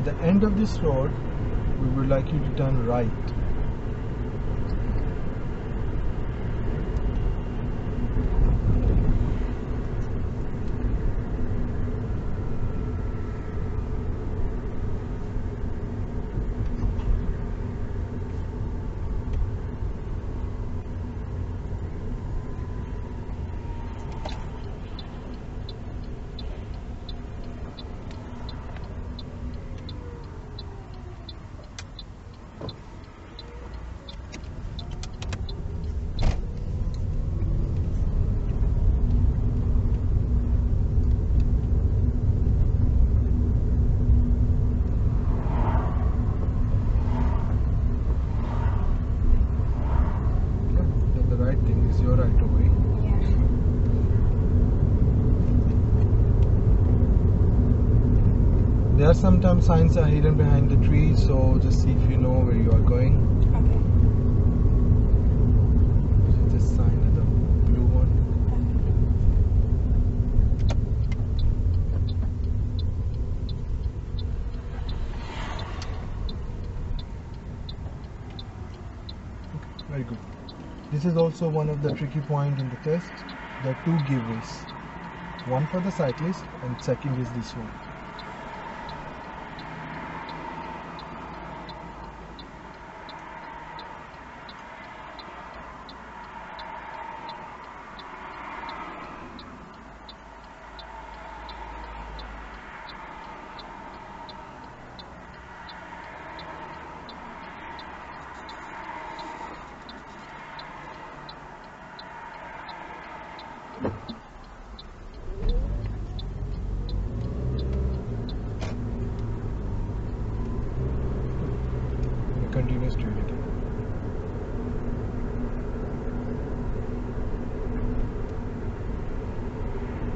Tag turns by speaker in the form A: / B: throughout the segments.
A: At the end of this road, we would like you to turn right. Your right away.
B: Yeah.
A: There are sometimes signs are hidden behind the trees, so just see if you know where you are going.
B: Okay.
A: This sign is the blue one. Okay, very good. This is also one of the tricky points in the test. There are two giveaways. One for the cyclist and second is this one. Continue straight again.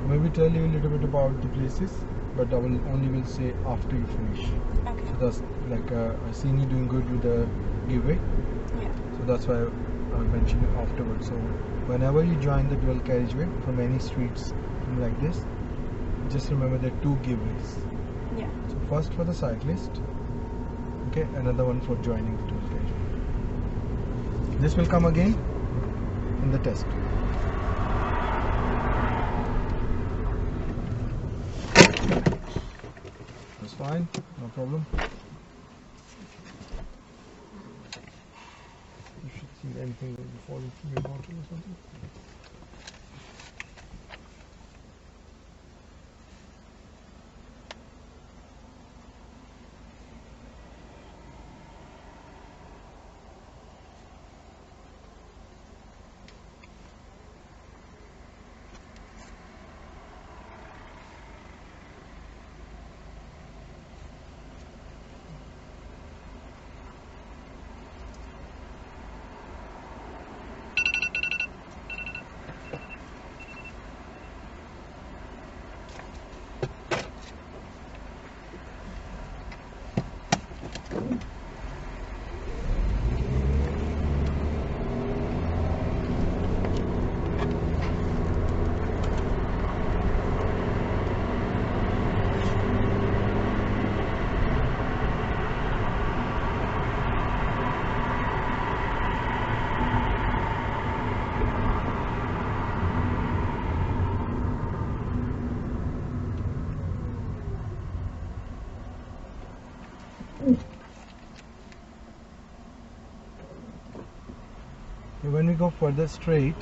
A: Maybe tell you a little bit about the places, but I will only say after you finish.
B: Okay.
A: So that's like I've seen you doing good with the giveaway.
B: Yeah.
A: So that's why I mentioned it afterwards. So whenever you join the dual carriageway from any streets like this, just remember there are two giveaways.
B: Yeah.
A: So first for the cyclist, okay, another one for joining the dual carriageway. This will come again in the test. That's fine, no problem. You should see anything that will fall from your bottle or something. When we go further straight,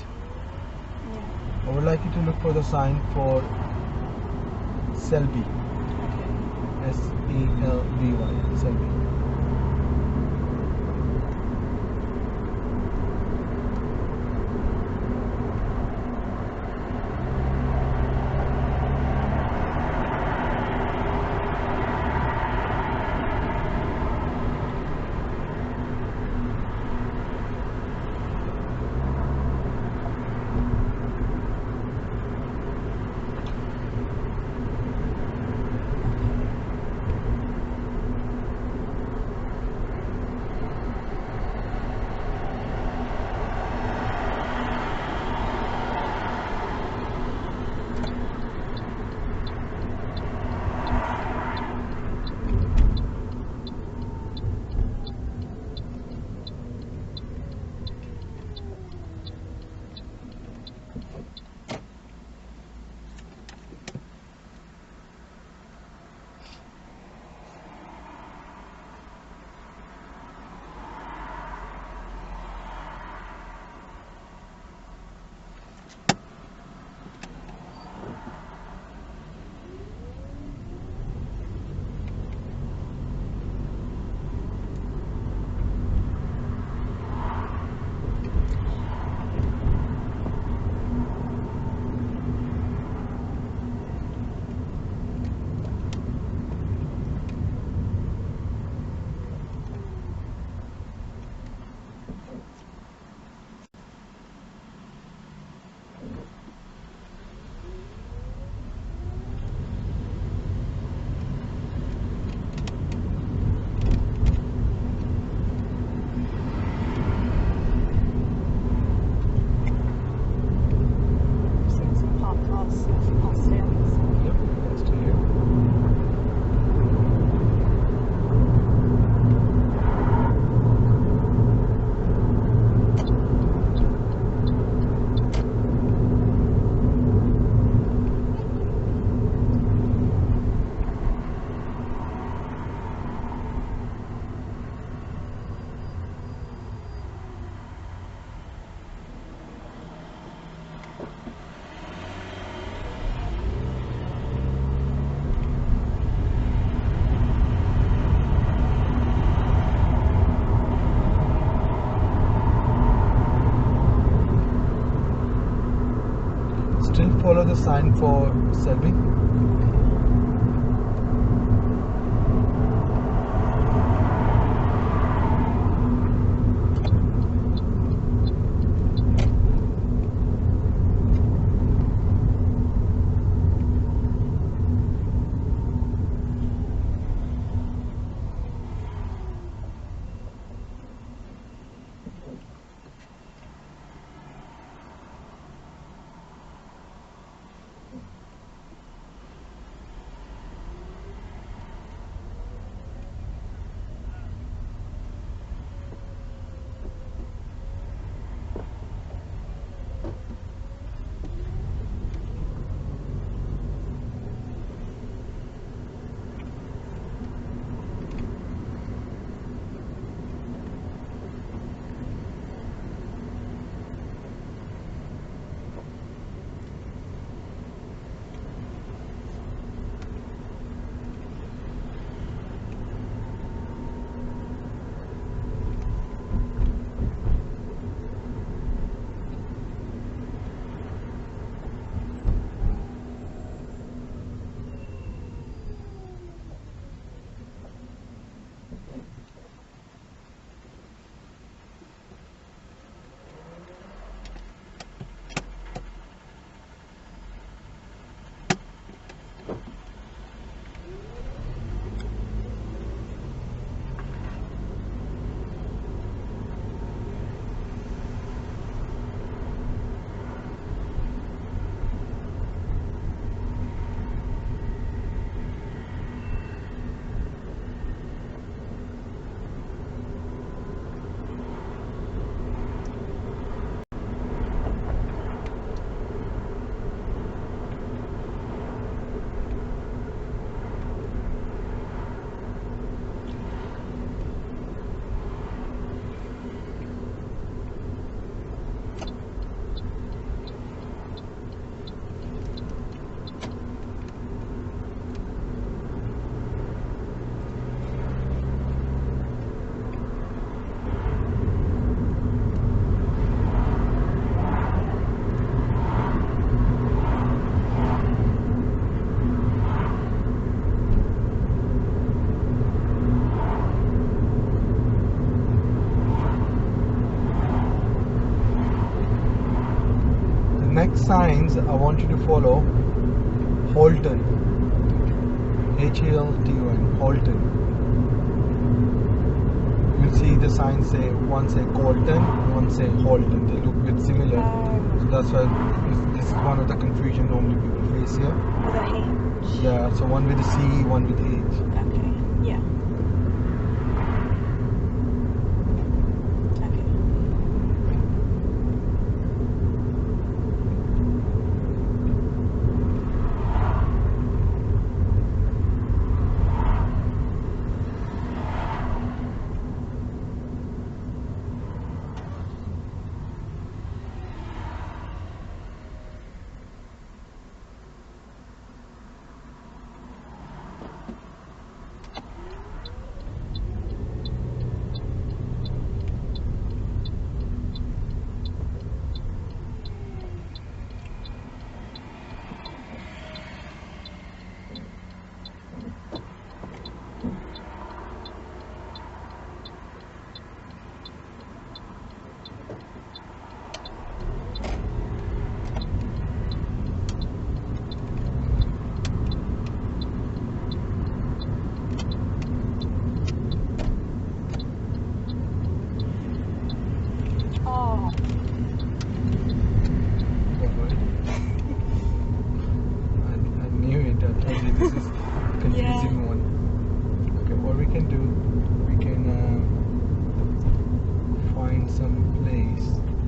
B: Yeah.
A: I would like you to look for the sign for Selby. S-E-L-B-Y, Selby. the sign for Selby. Next signs I want you to follow Holton, H-A-L-T-O-N, Holton. You'll see the signs say, one say Colton, one say Holton. They look a bit similar, so that's why this is one of the confusion normally people face here.
B: With a H.
A: Yeah, so one with a C, one with H.
B: Okay, yeah.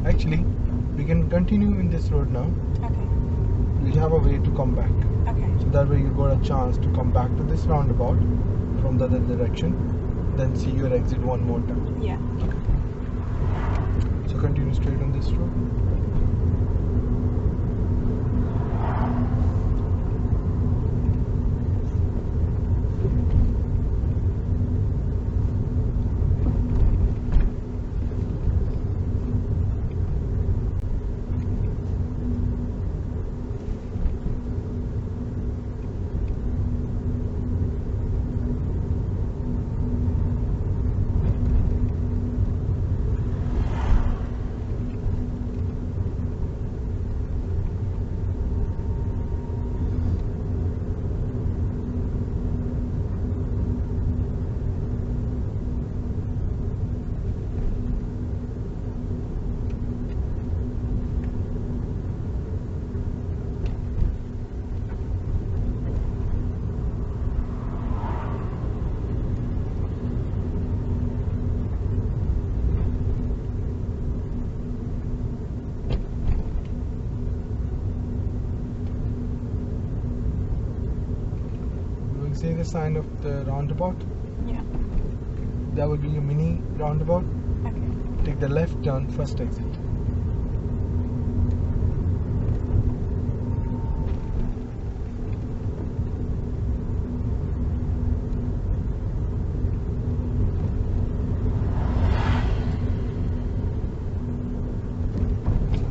A: Actually, we can continue in this road now.
B: Okay.
A: We'll have a way to come back.
B: Okay.
A: So that way you got a chance to come back to this roundabout from the other direction, then see your exit one more time.
B: Yeah.
A: Okay. So continue straight on this road. You see the sign of the roundabout?
B: Yeah.
A: That will be your mini roundabout.
B: Okay.
A: Take the left turn, first exit.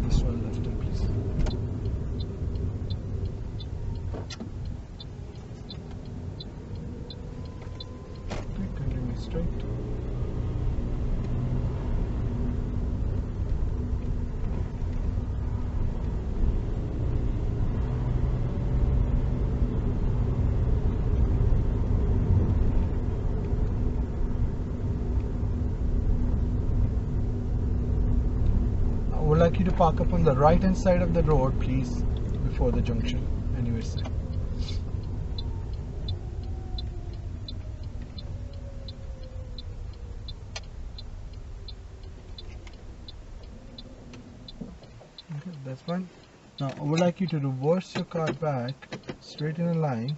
A: This one left turn, please. Okay, continue straight. I would like you to park up on the right hand side of the road, please, before the junction. Anyways. Okay, that's fine. Now I would like you to reverse your car back straight in a line,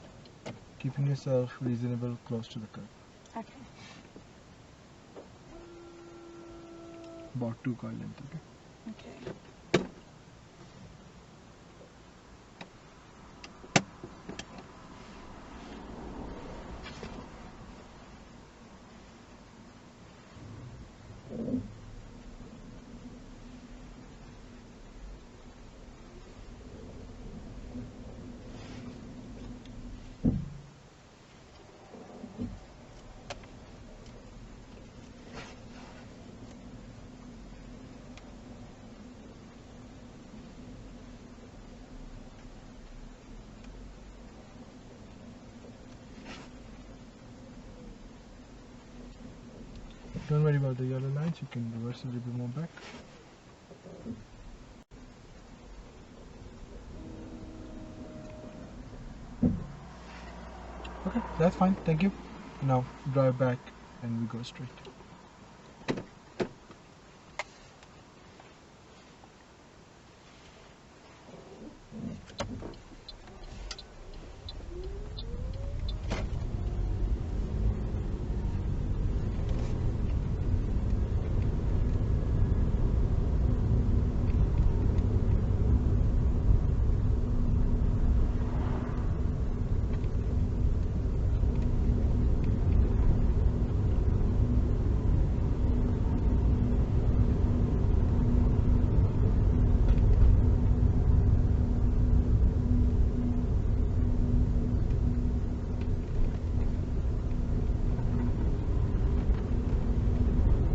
A: keeping yourself reasonable close to the curb.
B: Okay.
A: About 2 car length, okay?
B: Okay.
A: Don't worry about the yellow lines, you can reverse a little bit more back. Okay, that's fine, thank you. Now drive back and we go straight.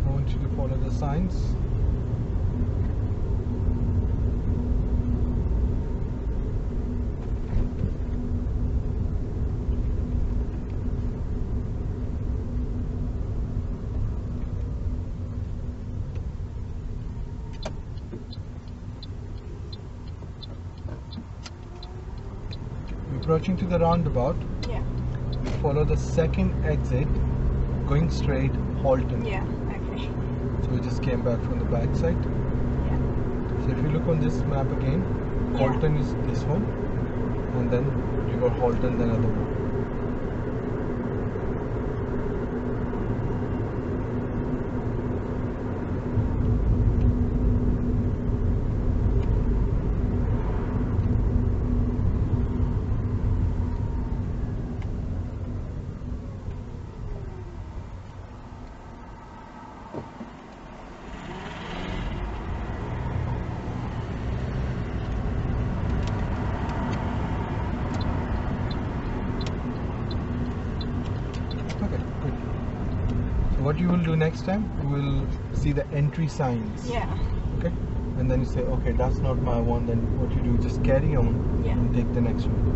A: I want you to follow the signs. Approaching to the roundabout,
B: Yeah.
A: follow the second exit, going straight, Halton.
B: Yeah. Okay.
A: So we just came back from the back side.
B: Yeah.
A: So if you look on this map again,
B: Yeah.
A: Halton is this one, and then you got Halton, then other one. Okay, good. So what you will do next time, you will see the entry signs.
B: Yeah.
A: Okay? And then you say, okay, that's not my one, then what you do, just carry on
B: Yeah.
A: and take the next one.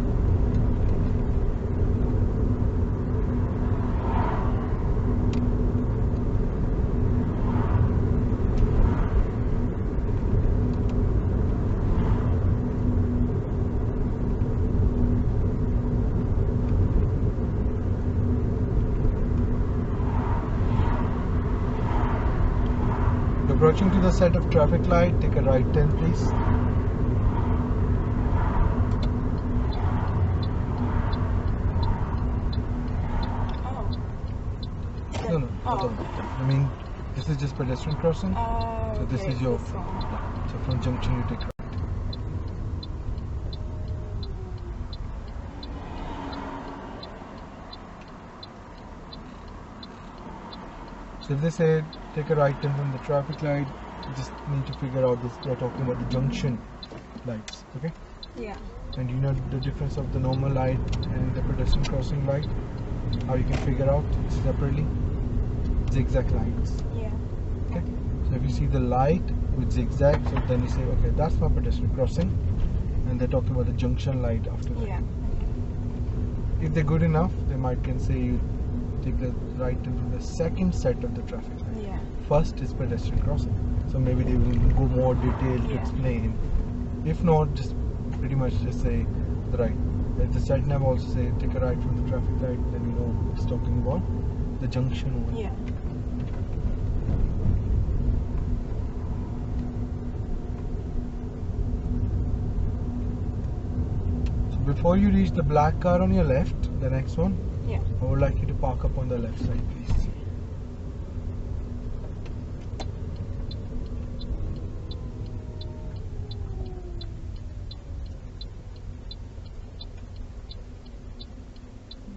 A: Approaching to the set of traffic light, take a right turn, please.
B: Oh,
A: I mean, this is just pedestrian crossing. So this
B: okay,
A: is your.
B: this one.
A: So from junction you take right. So if they say take a right turn from the traffic light, you just need to figure out this. They're talking about the junction lights, okay?
B: Yeah.
A: And you know the difference of the normal light and the pedestrian crossing light. How you can figure out separately? Zigzag lines.
B: Yeah.
A: Okay. So if you see the light with zigzag, so then you say, okay, that's not pedestrian crossing, and they're talking about the junction light after that.
B: Yeah.
A: If they're good enough, they might can say you take the right turn from the second set of the traffic light.
B: Yeah.
A: First is pedestrian crossing, so maybe they will go more detailed to
B: Yeah.
A: explain. If not, just pretty much just say the right. If the sat nav also say take a right from the traffic light, then you know it's talking about the junction one.
B: Yeah.
A: So before you reach the black car on your left, the next one,
B: Yeah.
A: I would like you to park up on the left side, please.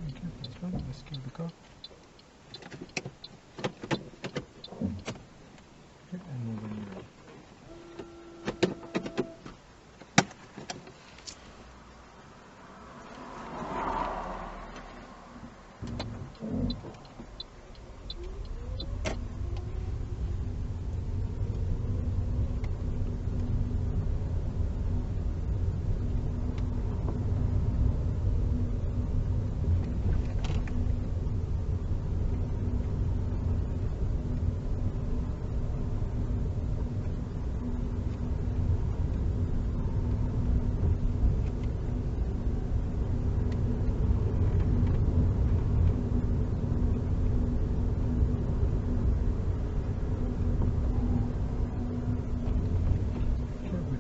A: Okay, that's fine. Let's keep the car. Okay, and move on your right.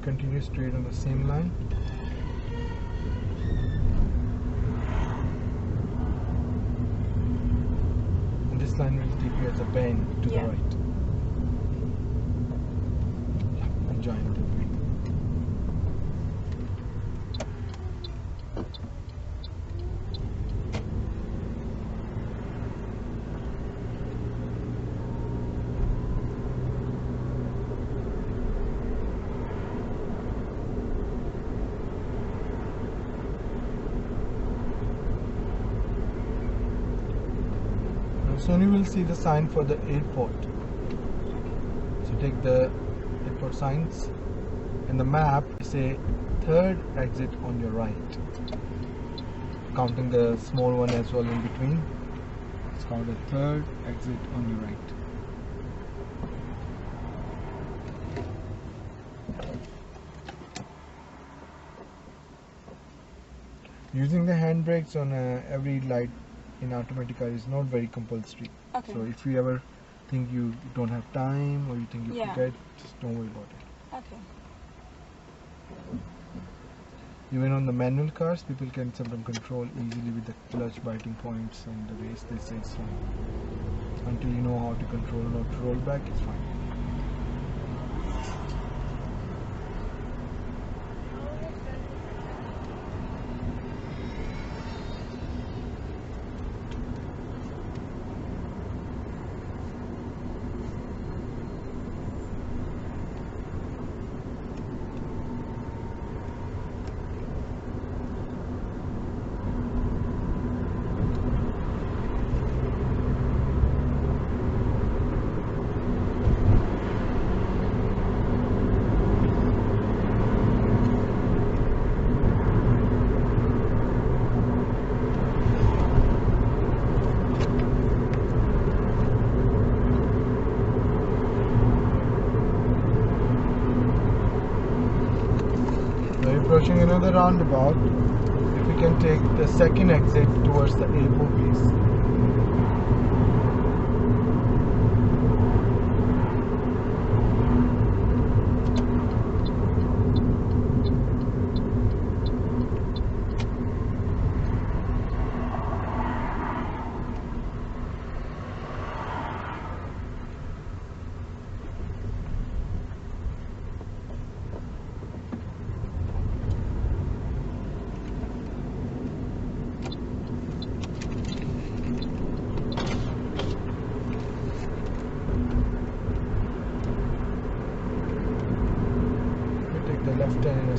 A: Continue straight on the same line. And this line will take you as a bend to
B: Yeah.
A: the right. Yeah, and join the bend. Soon you will see the sign for the airport. So take the airport signs, and the map say third exit on your right. Counting the small one as well in between. It's called the third exit on your right. Using the handbrakes on every light in automatic car is not very compulsory.
B: Okay.
A: So if you ever think you don't have time or you think you
B: Yeah.
A: forget, just don't worry about it.
B: Okay.
A: Even on the manual cars, people can sometimes control easily with the clutch biting points and the race. They say it's fine. Until you know how to control or not to roll back, it's fine. Approaching another roundabout, if we can take the second exit towards the airport, please.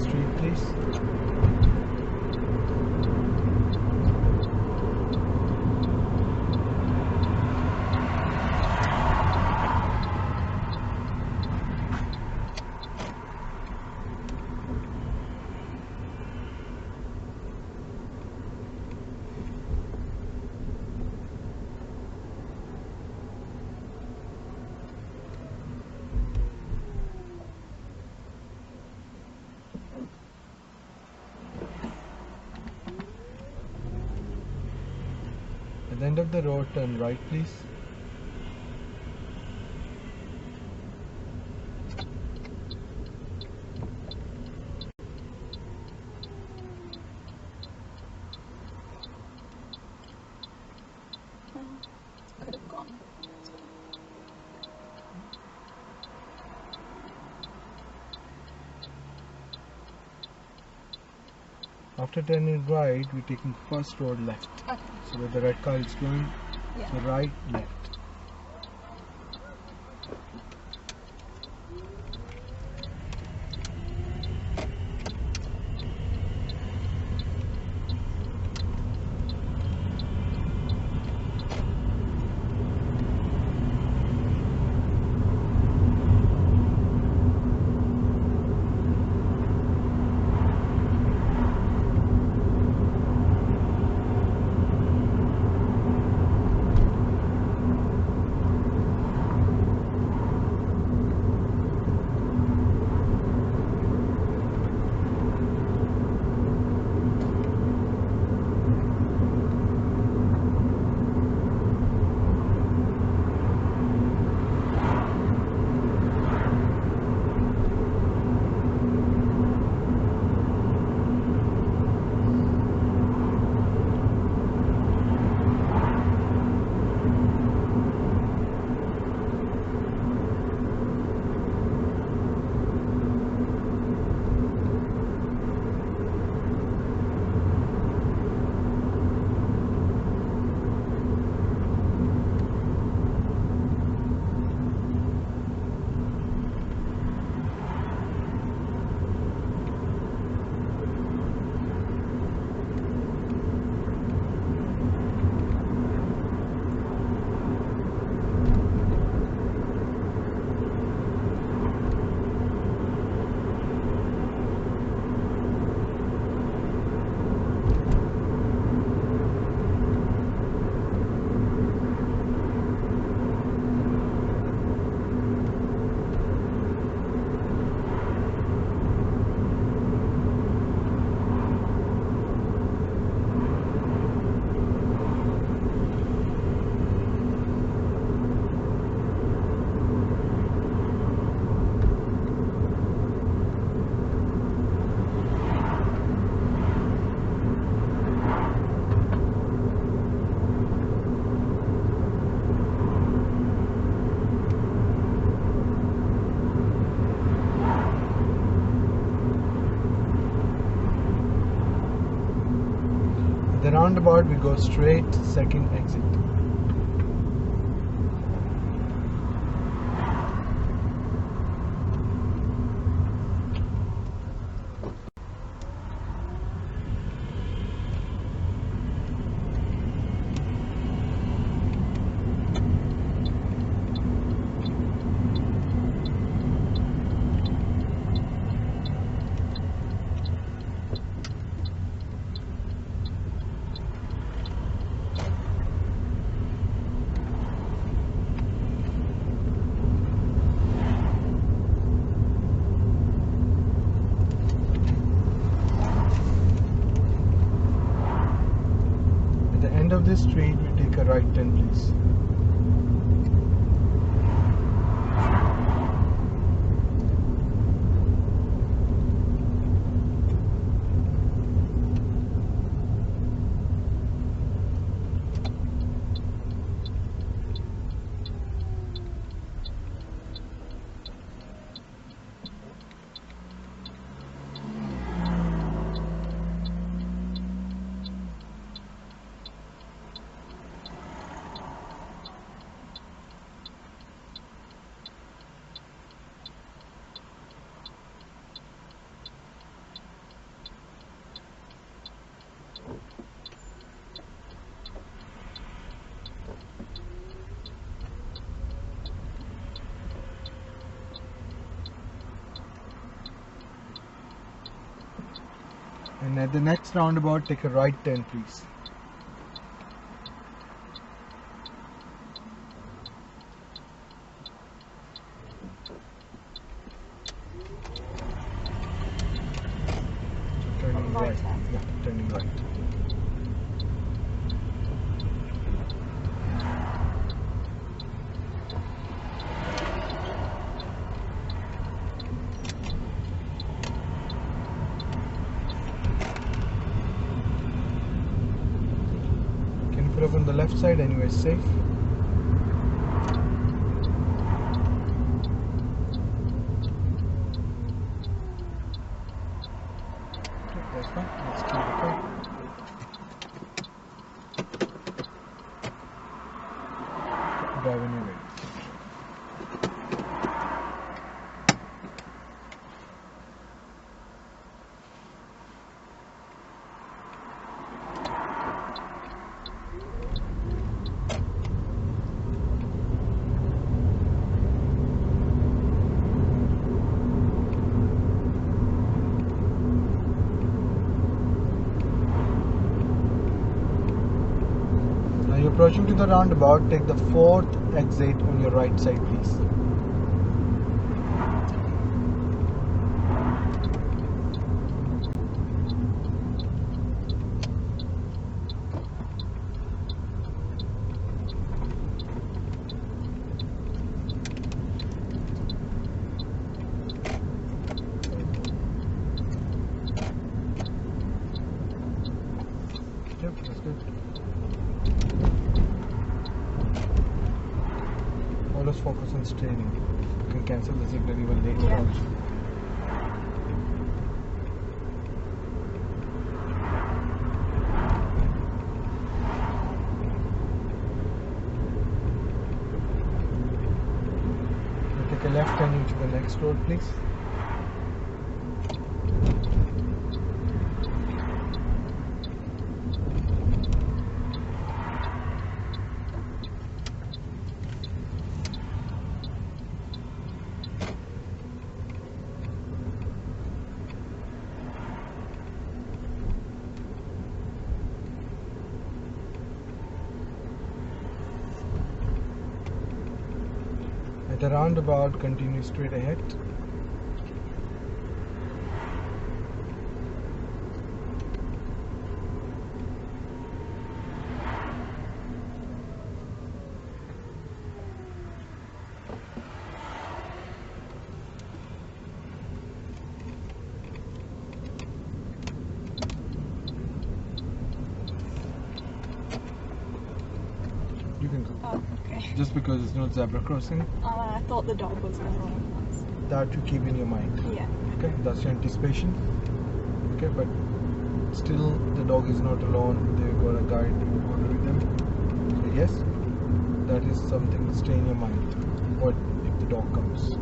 A: street, please. At the end of the road, turn right, please.
B: Could have gone.
A: After turning right, we're taking first road left.
B: Okay.
A: So where the red car is going,
B: Yeah.
A: so right, left. The roundabout, we go straight, second exit. End of this street, we take a right turn, please. And at the next roundabout, take a right turn, please. Turning
B: Right
A: right.
B: turn.
A: Yeah, turning right. Can you put up on the left side? Anyway, safe. Okay, that's fine. Let's clear the car. Drive when you're ready. Now you're approaching to the roundabout. Take the fourth exit on your right side, please. Yep, that's good. Always focus on steering. You can cancel the signal even later
B: Yeah.
A: also. Now take a left turning to the next road, please. At the roundabout, continue straight ahead. You can go.
B: Oh, okay.
A: Just because there's no zebra crossing,
B: I thought the dog was going on.
A: that you keep in your mind.
B: Yeah.
A: Okay, that's your anticipation. Okay, but still the dog is not alone. They've got a guide with them. So yes, that is something to stay in your mind. What if the dog comes?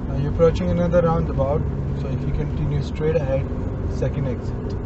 A: Now you're approaching another roundabout, so if you continue straight ahead, second exit.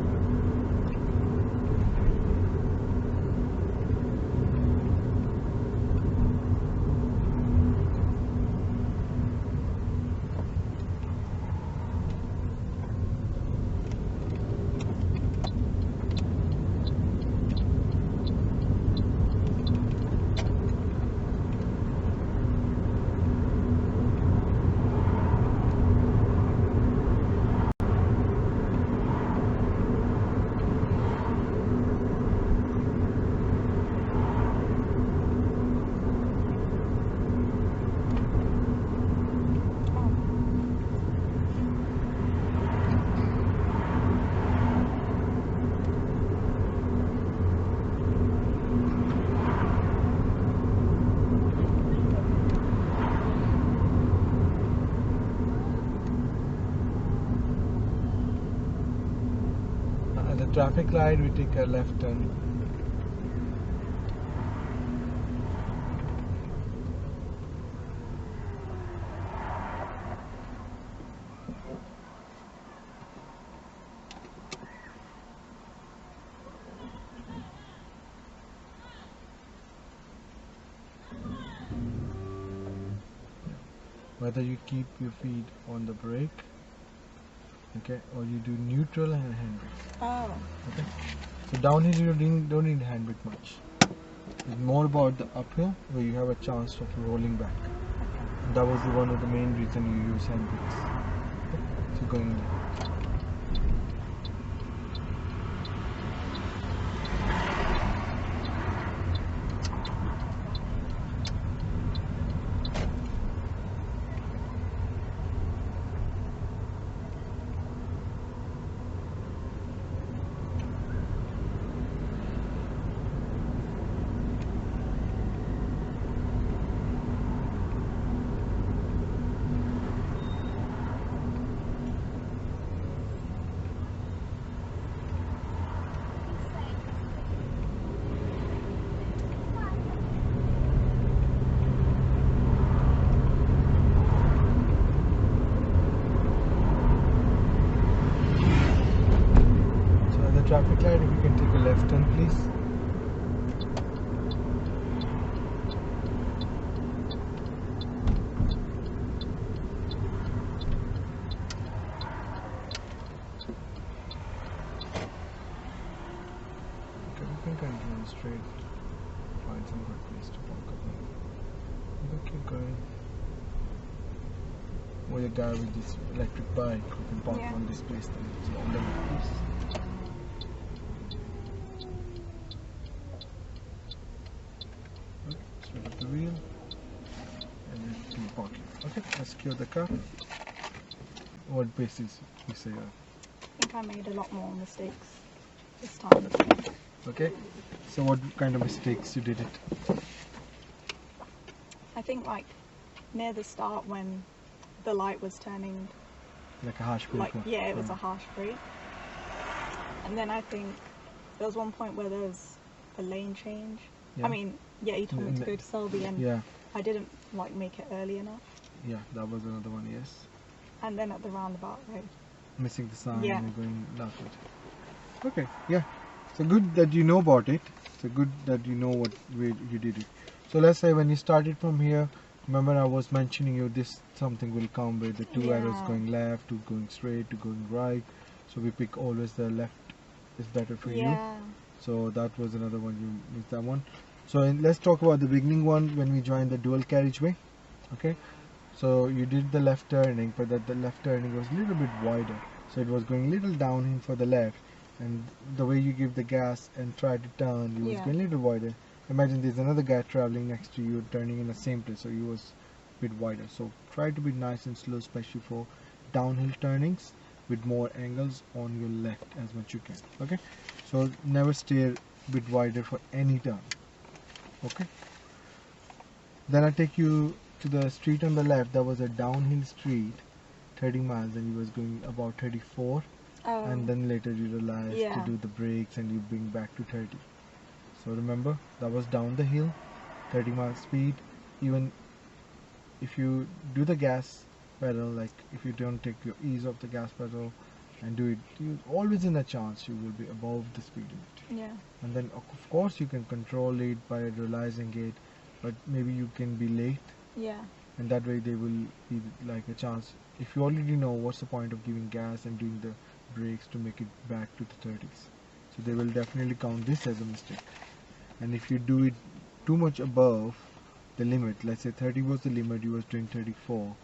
A: traffic light, we take a left turn. Whether you keep your feet on the brake, okay, or you do neutral and handbrake.
B: Oh.
A: Okay. So downhill you don't need handbrake much. It's more about the uphill where you have a chance of rolling back. That was one of the main reason you use handbrakes. Okay. So going in. Traffic light, if you can take a left turn please. Okay, we can continue straight. Find some good place to park up now. Okay, keep going. Or a guy with this electric bike who can park on this place then it's on the place. Straight up the wheel and then keep parking. Okay, let's secure the car. What basis you say?
B: I think I made a lot more mistakes this time.
A: Okay, so what kind of mistakes you did it?
B: I think like near the start when the light was turning,
A: Like a harsh brake
B: like
A: one?
B: yeah, it was a harsh brake. And then I think there was one point where there was a lane change.
A: Yeah.
B: I mean, yeah, you told me to go to Selby and
A: yeah,
B: I didn't like make it early enough.
A: yeah, that was another one, yes.
B: And then at the roundabout, right?
A: Missing the sign
B: Yeah.
A: and going leftward. Okay, yeah. So good that you know about it. So good that you know what way you did it. So let's say when you started from here, remember I was mentioning you this something will come with the two arrows going left, to going straight, to going right. So we pick always the left is better for you. So that was another one, you missed that one. So let's talk about the beginning one when we joined the dual carriageway. Okay, so you did the left turning, but the left turning was a little bit wider, so it was going a little downhill for the left, and the way you give the gas and try to turn, you was going a little wider. Imagine there's another guy traveling next to you turning in the same place, so you was a bit wider. So try to be nice and slow, especially for downhill turnings with more angles on your left as much you can. Okay, so never steer a bit wider for any turn. Okay, then I take you to the street on the left. That was a downhill street, 30 miles, and you was going about 34. And then later you realized to do the brakes and you bring back to 30. So remember, that was down the hill, 30 miles speed. Even if you do the gas pedal, like if you don't take your ease off the gas pedal and do it, you always in a chance you will be above the speed limit.
B: Yeah.
A: And then of course you can control it by realizing it, but maybe you can be late.
B: Yeah.
A: And that way there will be like a chance. If you already know, what's the point of giving gas and doing the brakes to make it back to the 30s? So they will definitely count this as a mistake. And if you do it too much above the limit, let's say 30 was the limit, you was doing 34,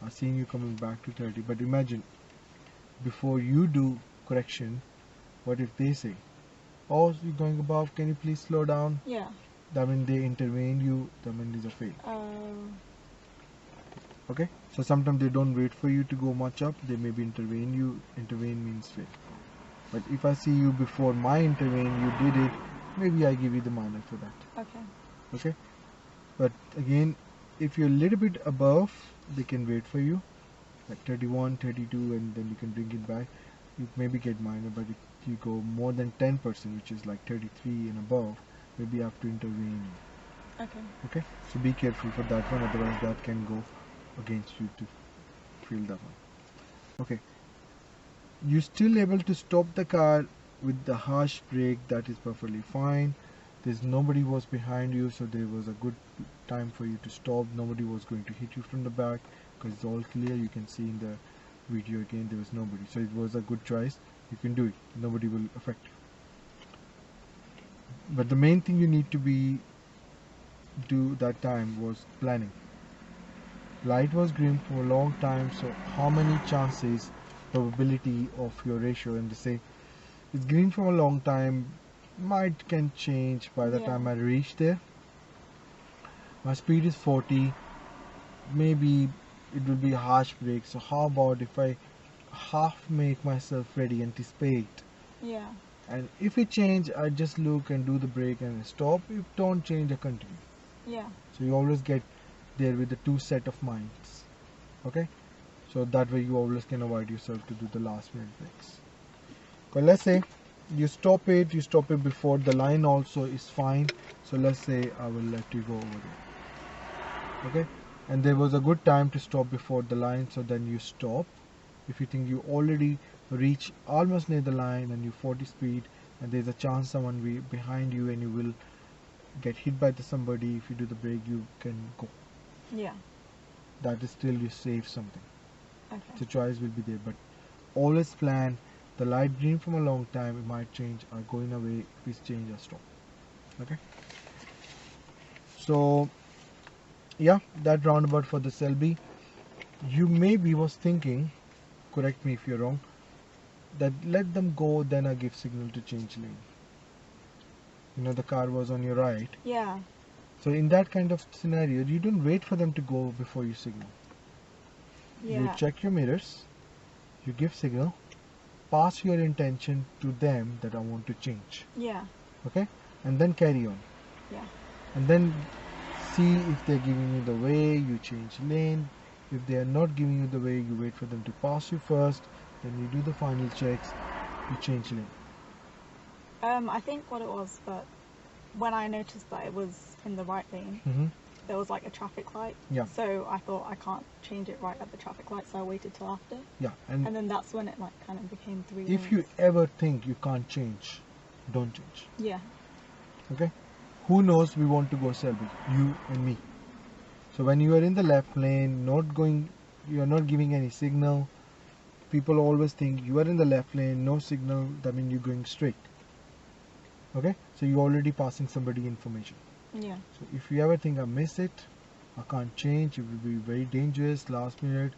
A: seeing you coming back to 30. But imagine, before you do correction, what if they say, oh, you're going above, can you please slow down?
B: Yeah.
A: That means they intervene you, that means it's a fail. Okay, so sometimes they don't wait for you to go much up, they maybe intervene you. Intervene means fail. But if I see you before my intervene, you did it, maybe I give you the minor for that.
B: Okay.
A: Okay, but again, if you're a little bit above, they can wait for you, like 31, 32, and then you can bring it back. You maybe get minor, but you go more than 10%, which is like 33 and above, maybe you have to intervene.
B: Okay.
A: Okay, so be careful for that one, otherwise that can go against you to fill that one. Okay, you're still able to stop the car with the harsh brake, that is perfectly fine. There's nobody was behind you, so there was a good time for you to stop. Nobody was going to hit you from the back because it's all clear. You can see in the video again there was nobody, so it was a good choice. You can do it, nobody will affect you. But the main thing you need to do that time was planning. Light was green for a long time, so how many chances, probability of your ratio, and they say it's green for a long time, might can change by the time I reach there. My speed is 40, maybe it will be a harsh brake, so how about if I half make myself ready, anticipate,
B: Yeah.
A: and if it change I just look and do the brake and stop. If don't change I continue.
B: Yeah.
A: So you always get there with the two set of minds. Okay, so that way you always can avoid yourself to do the last minute breaks. But let's say you stop it before the line also is fine. So let's say I will let you go over there. Okay, and there was a good time to stop before the line, so then you stop. If you think you already reach almost near the line and you 40 speed and there's a chance someone will be behind you and you will get hit by somebody, if you do the brake you can go.
B: Yeah.
A: That is still you save something.
B: Okay.
A: The choice will be there, but always plan. The light green from a long time, it might change or going away. If it's change or stop. Okay, so yeah, that roundabout for the Selby. You maybe was thinking, correct me if you're wrong, that let them go, then I give signal to change lane. You know, the car was on your right.
B: Yeah.
A: So in that kind of scenario, you don't wait for them to go before you signal.
B: Yeah.
A: You check your mirrors, you give signal, pass your intention to them that I want to change.
B: Yeah.
A: Okay, and then carry on.
B: Yeah.
A: And then see if they're giving you the way, you change lane. If they are not giving you the way, you wait for them to pass you first, then you do the final checks, you change lane.
B: I think what it was, but when I noticed that it was in the right lane, there was like a traffic light.
A: Yeah.
B: So I thought I can't change it right at the traffic light, so I waited till after.
A: Yeah,
B: And then that's when it like kind of became 3 lanes.
A: if you ever think you can't change, don't change.
B: Yeah.
A: Okay, who knows, we want to go Selby, you and me. So when you are in the left lane, not going, you are not giving any signal, people always think you are in the left lane, no signal, that means you're going straight. Okay, so you're already passing somebody information.
B: Yeah.
A: So if you ever think I miss it, I can't change, it will be very dangerous last minute,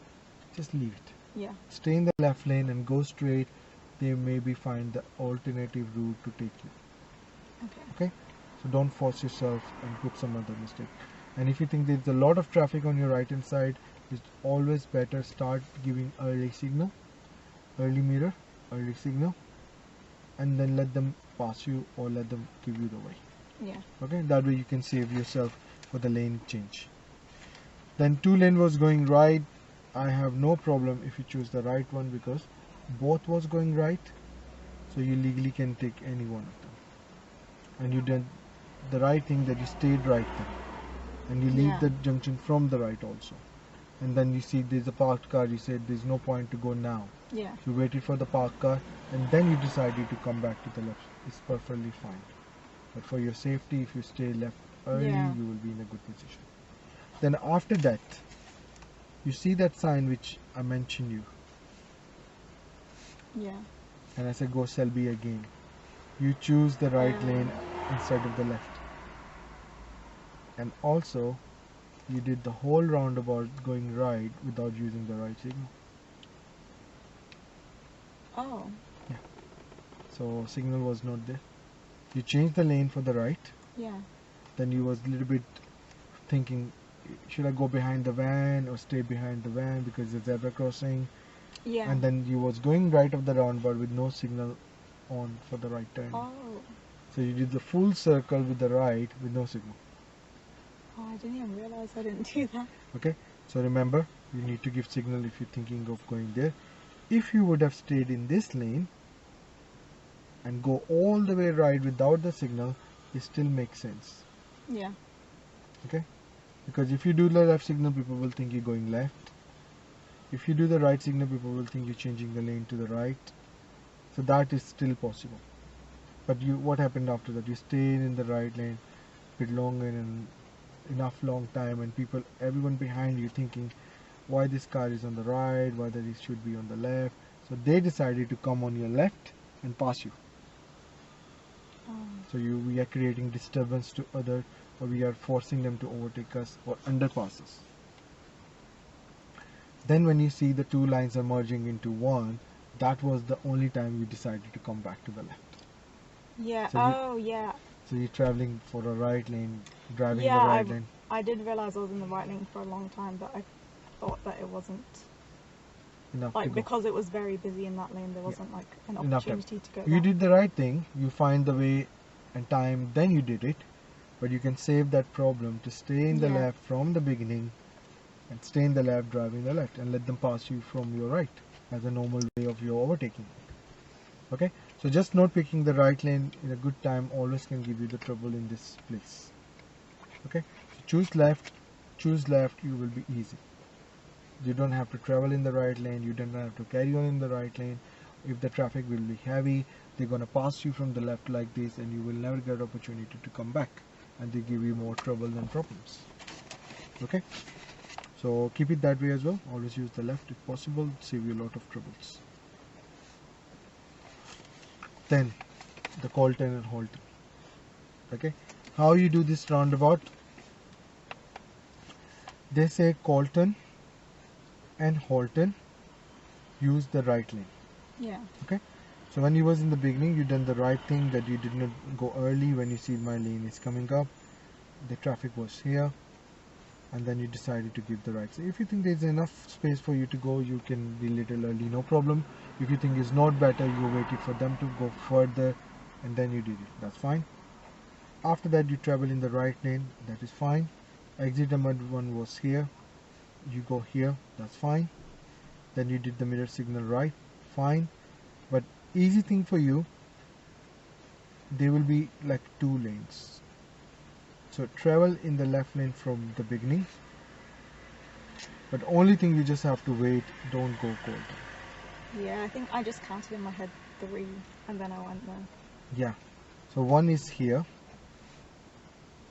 A: just leave it.
B: Yeah.
A: Stay in the left lane and go straight. They maybe find the alternative route to take you. Okay, so don't force yourself and put some other mistake. And if you think there's a lot of traffic on your right hand side, it's always better start giving early signal, early mirror, early signal, and then let them pass you or let them give you the way.
B: Yeah.
A: Okay, that way you can save yourself for the lane change. Then 2 lane was going right. I have no problem if you choose the right one because both was going right, so you legally can take any one of them. And you did the right thing, that you stayed right then, and you leave the junction from the right also. And then you see there's a parked car, you said there's no point to go now.
B: Yeah.
A: So you waited for the parked car and then you decided to come back to the left. It's perfectly fine. But for your safety, if you stay left early, you will be in a good position. Then after that, you see that sign which I mentioned you.
B: Yeah.
A: And I said go Selby again. You choose the right lane instead of the left. And also, you did the whole roundabout going right without using the right signal.
B: Oh.
A: Yeah. So signal was not there. You changed the lane for the right.
B: Yeah.
A: Then you was a little bit thinking, should I go behind the van or stay behind the van because it's zebra crossing?
B: Yeah.
A: And then you was going right of the roundabout with no signal on for the right turn.
B: Oh.
A: So you did the full circle with the right with no signal.
B: Oh, I didn't even realize I didn't do that.
A: Okay, so remember, you need to give signal if you're thinking of going there. If you would have stayed in this lane, and go all the way right without the signal, it still makes sense.
B: Yeah.
A: Okay? Because if you do the left signal, people will think you're going left. If you do the right signal, people will think you're changing the lane to the right. So that is still possible. But what happened after that? You stayed in the right lane a bit longer and enough long time, and everyone behind you thinking why this car is on the right, whether it should be on the left. So they decided to come on your left and pass you. So we are creating disturbance to others, or we are forcing them to overtake us or underpass us. Then when you see the two lines are merging into one, that was the only time we decided to come back to the left.
B: Yeah.
A: So
B: yeah.
A: So you're traveling for a right lane, driving
B: Yeah,
A: the right lane.
B: I did realize I was in the right lane for a long time, but I thought that it wasn't
A: Enough to
B: like
A: go.
B: because it was very busy in that lane. There wasn't like an opportunity to go.
A: You
B: back.
A: did the right thing. You find the way and time, then you did it. But you can save that problem to stay in the left from the beginning and stay in the left, driving the left, and let them pass you from your right as a normal way of your overtaking. Okay, so just not picking the right lane in a good time always can give you the trouble in this place. Okay, so choose left, you will be easy. You don't have to travel in the right lane, you don't have to carry on in the right lane. If the traffic will be heavy, they're going to pass you from the left like this, and you will never get opportunity to come back, and they give you more trouble than problems. Okay, so keep it that way as well. Always use the left if possible, save you a lot of troubles. Then the call turn and halt turn. Okay, how you do this roundabout? They say call turn and halt turn, use the right lane.
B: Yeah.
A: Okay, so when you was in the beginning, you done the right thing, that you did not go early when you see my lane is coming up, the traffic was here, and then you decided to give the right. So if you think there's enough space for you to go, you can be little early, no problem. If you think it's not better, you waited for them to go further and then you did it, that's fine. After that, you travel in the right lane, that is fine. Exit number 1 was here, you go here, that's fine. Then you did the mirror signal right, fine. But easy thing for you, there will be like 2 lanes. So travel in the left lane from the beginning, but only thing you just have to wait, don't go cold.
B: Yeah, I think I just counted in my head 3 and then I went there.
A: Yeah, so 1 is here,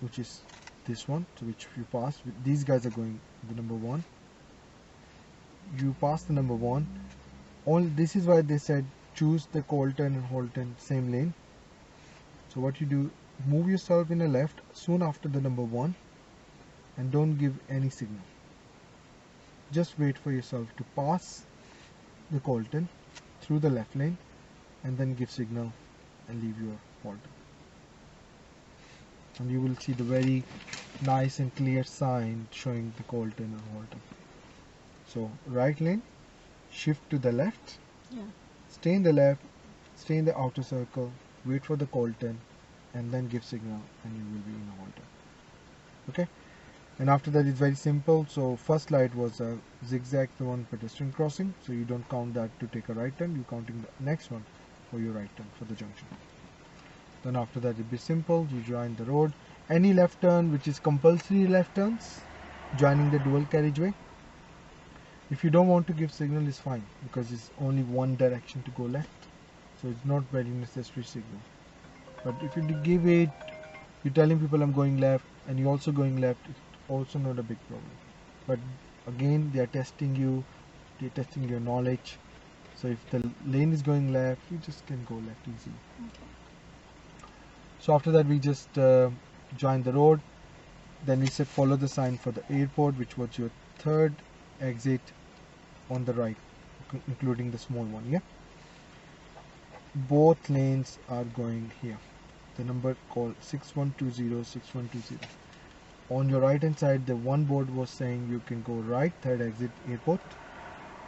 A: which is this one, so which you pass. These guys are going the number 1. You pass the number 1. This is why they said choose the call turn and halt turn same lane. So what you do, move yourself in the left soon after the number 1 and don't give any signal. Just wait for yourself to pass the call turn through the left lane and then give signal and leave your halt turn. And you will see the very nice and clear sign showing the call turn and halt turn. So right lane, shift to the left, stay in the left, stay in the outer circle, wait for the call turn, and then give signal, and you will be in a halt turn. Okay, and after that it's very simple. So first light was a zigzag, the one pedestrian crossing, so you don't count that to take a right turn, you counting the next one for your right turn for the junction. Then after that it'll be simple, you join the road. Any left turn which is compulsory left turns, joining the dual carriageway. If you don't want to give signal, is fine, because it's only one direction to go left, so it's not very necessary signal. But if you give it, you're telling people I'm going left and you're also going left, it's also not a big problem. But again, they are testing you, they're testing your knowledge. So if the lane is going left, you just can go left easily. Okay. So after that, we just joined the road. Then we said follow the sign for the airport, which was your third exit on the right, including the small one. Yeah, both lanes are going here. The number called 6120, 6120. On your right hand side, the one board was saying you can go right, third exit airport,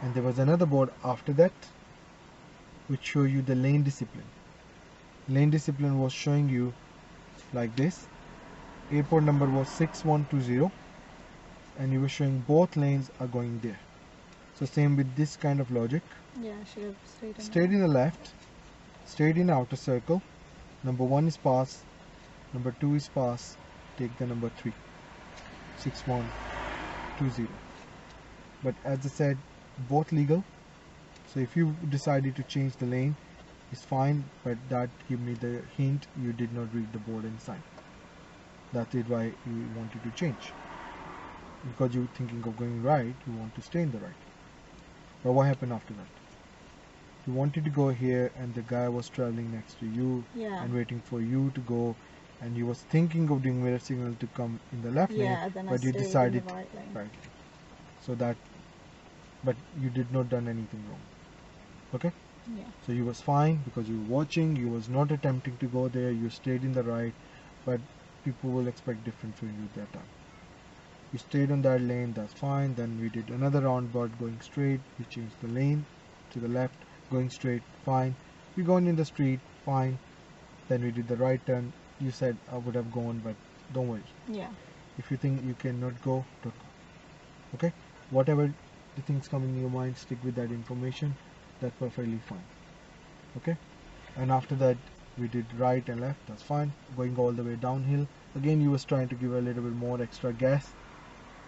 A: and there was another board after that which show you the lane discipline. Lane discipline was showing you like this. Airport number was 6120, and you were showing both lanes are going there. So same with this kind of logic.
B: Yeah, I should have stayed
A: in the left, straight in outer circle. Number 1 is pass, number 2 is pass, take the number 3, 6120. But as I said, both legal, so if you decided to change the lane, it's fine, but that give me the hint you did not read the board and sign. That is why you wanted to change, because you're thinking of going right, you want to stay in the right. But what happened after that? You wanted to go here and the guy was traveling next to you and waiting for you to go, and he was thinking of doing mirror signal to come in the left lane, but you decided
B: in the right lane.
A: right. So that, but you did not done anything wrong. Okay?
B: Yeah.
A: So you was fine because you were watching, you was not attempting to go there, you stayed in the right, but people will expect different from you that time. You stayed on that lane, that's fine. Then we did another roundabout going straight, we changed the lane to the left, going straight, fine. We gone in the street, fine. Then we did the right turn. You said I would have gone, but don't worry.
B: Yeah.
A: If you think you cannot go, don't go. Okay? Whatever the things come in your mind, stick with that information. That's perfectly fine. Okay? And after that, we did right and left. That's fine. Going all the way downhill. Again, you was trying to give a little bit more extra gas.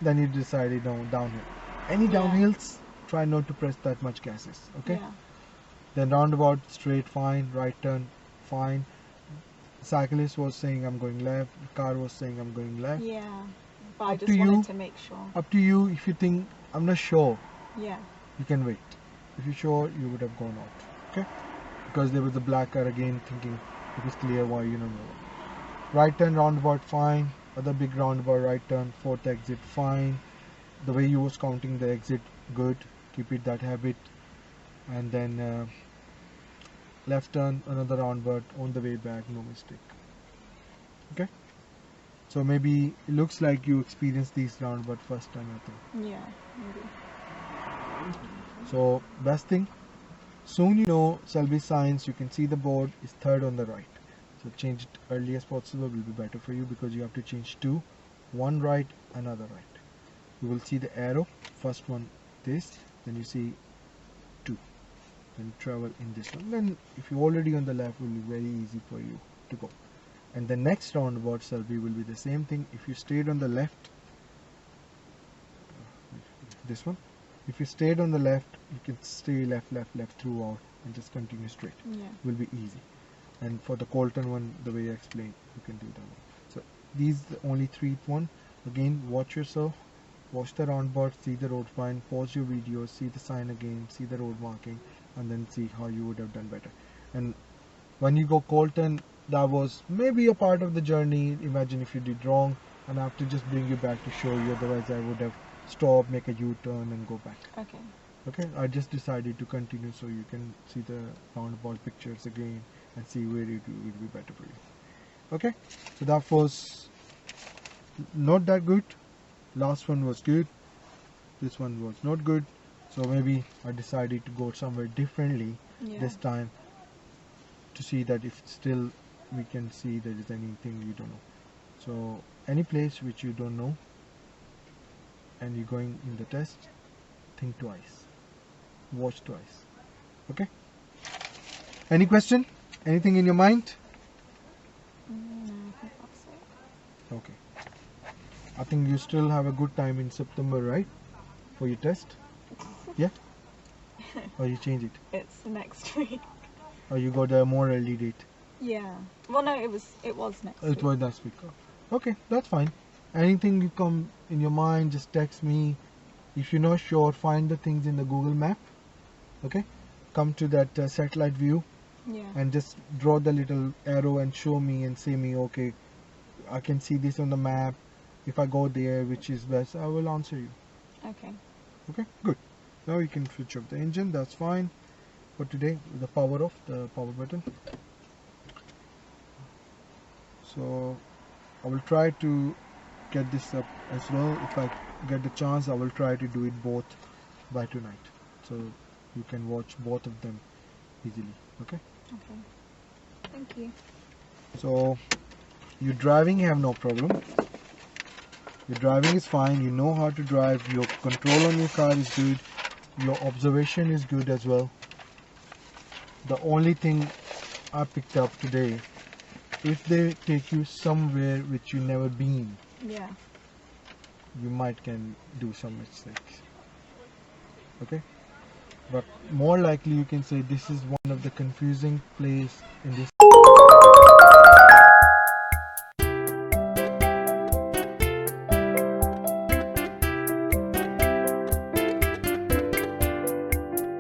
A: Then you decided no, downhill. Any downhills, try not to press that much gases. Okay?
B: Yeah.
A: Then roundabout, straight, fine. Right turn, fine. Cyclist was saying I'm going left. The car was saying I'm going left.
B: Yeah. But I
A: Up
B: just
A: to
B: wanted
A: you.
B: to make sure.
A: Up to you. If you think I'm not sure,
B: Yeah.
A: you can wait. If you're sure, you would have gone out. Okay? Because there was a black car again, thinking it was clear why you know. Right turn roundabout, fine. Other big roundabout, right turn, fourth exit, fine. The way you was counting the exit, good. Keep it that habit. And then left turn, another roundabout, on the way back, no mistake. Okay? So maybe it looks like you experienced these roundabout first time, I think.
B: Yeah. Maybe.
A: So best thing, soon you know Selby signs, you can see the board is third on the right. So change it early as possible will be better for you, because you have to change two, one right, another right. You will see the arrow, first one this, then you see two, then travel in this one. Then if you're already on the left, it will be very easy for you to go. And the next roundabout Selby will be the same thing. If you stayed on the left, this one, if you stayed on the left, you can stay left, left, left throughout and just continue straight.
B: Yeah.
A: Will be easy. And for the Colton one, the way I explained, you can do that one. So these the only three one. Again, watch yourself, watch the roundabout, see the road sign, pause your video, see the sign again, see the road marking, and then see how you would have done better. And when you go Colton, that was maybe a part of the journey. Imagine if you did wrong, and I have to just bring you back to show you. Otherwise, I would have stopped, make a U-turn, and go back.
B: Okay.
A: Okay, I just decided to continue so you can see the roundabout pictures again and see where it will be better for you. Okay, so that was not that good. Last one was good. This one was not good. So maybe I decided to go somewhere differently this time to see that if still we can see there is anything you don't know. So any place which you don't know and you're going in the test, think twice, watch twice. Okay, any question, anything in your mind?
B: No, I think that's it.
A: Okay, I think you still have a good time in September, right, for your test? Yeah, or you change it,
B: It's the next week.
A: or you got a more early date?
B: Yeah. Well, no, it was next week.
A: It was last week. Okay, that's fine. Anything you come in your mind, just text me. If you're not sure, find the things in the Google map. Okay, come to that satellite view
B: Yeah.
A: and just draw the little arrow and show me and say me, okay, I can see this on the map. If I go there, which is best, I will answer you.
B: Okay.
A: Okay, good. Now you can switch off the engine. That's fine for today. The power off, the power button. So I will try to get this up as well. If I get the chance, I will try to do it both by tonight, so you can watch both of them easily. Okay,
B: Okay. Thank you.
A: so your driving, you have no problem. Your driving is fine, you know how to drive, your control on your car is good, your observation is good as well. The only thing I picked up today, if they take you somewhere which you never been,
B: Yeah.
A: you might can do some mistakes. Okay? But more likely you can say this is one of the confusing place in this